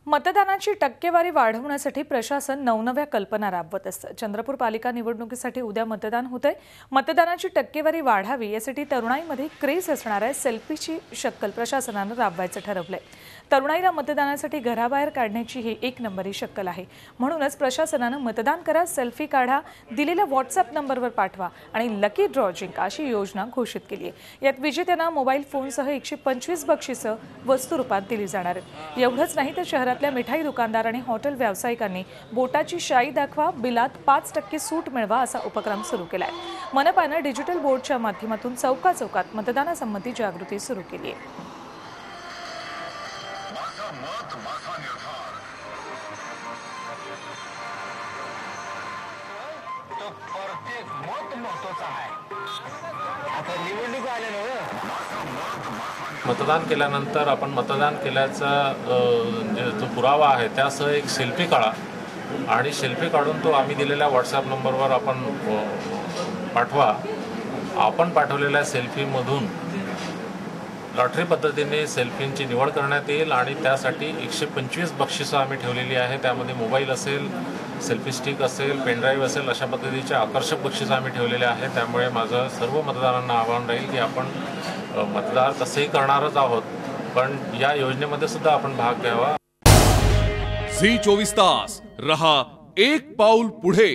मतदानाची टक्केवारी वाढवण्यासाठी प्रशासन नवनव्या कल्पना राबवत असतं। चंद्रपूर पालिका निवडणुकीसाठी उद्या मतदान होतंय। मतदानाची टक्केवारी वाढावी यासाठी तरुणाईमध्ये क्रेज असणाऱ्या सेल्फीची शक्कल प्रशासनाने राबवायचं ठरवलंय। तरुणाईला मतदानासाठी घराबाहेर काढण्याची ही एक नंबरी शक्कल आहे। म्हणूनच प्रशासनाने मतदान करा, सेल्फी काढा, दिलेल्या व्हॉट्सअप नंबरवर पाठवा आणि लकी ड्रॉ जिंका अशी योजना घोषित केली आहे। यात विजेत्यांना मोबाईल फोनसह 125 बक्षिसं वस्तुरूपात दिली जाणार आहेत। एवढंच नाही तर शहरातल्या मिठाई दुकानदार आणि हॉटेल व्यावसायिकांनी बोटाची शाई दाखवा, बिलात 5% सूट मिळवा असा उपक्रम सुरू केलाय। मनपाने डिजिटल बोर्डच्या माध्यमातून चौकाचौकात मतदानासंबंधी जागृती सुरू केली आहे। मतदान केल्यानंतर आपण मतदान केल्याचा जो पुरावा आहे त्यासह एक सेल्फी काढा आणि सेल्फी काढून तो आम्ही दिलेल्या व्हॉट्सअप नंबरवर आपण पाठवा। आपण पाठवलेल्या सेल्फीमधून लॉटरी पद्धतीने सेल्फींची निवड करण्यात येईल आणि त्यासाठी 125 बक्षिसं आम्ही ठेवलेली आहे। त्यामध्ये मोबाईल असेल, सेल्फी स्टिक असेल, पेनड्राईव्ह असेल, अशा पद्धतीचे आकर्षक बक्षिसं आम्ही ठेवलेले आहे। त्यामुळे माझं सर्व मतदारांना आवाहन राहील की आपण मतदार तसेही करणारच आहोत, पण या योजनेमध्ये सुद्धा आपण भाग घ्यावा। झी 24 तास रहा एक पाऊल पुढे।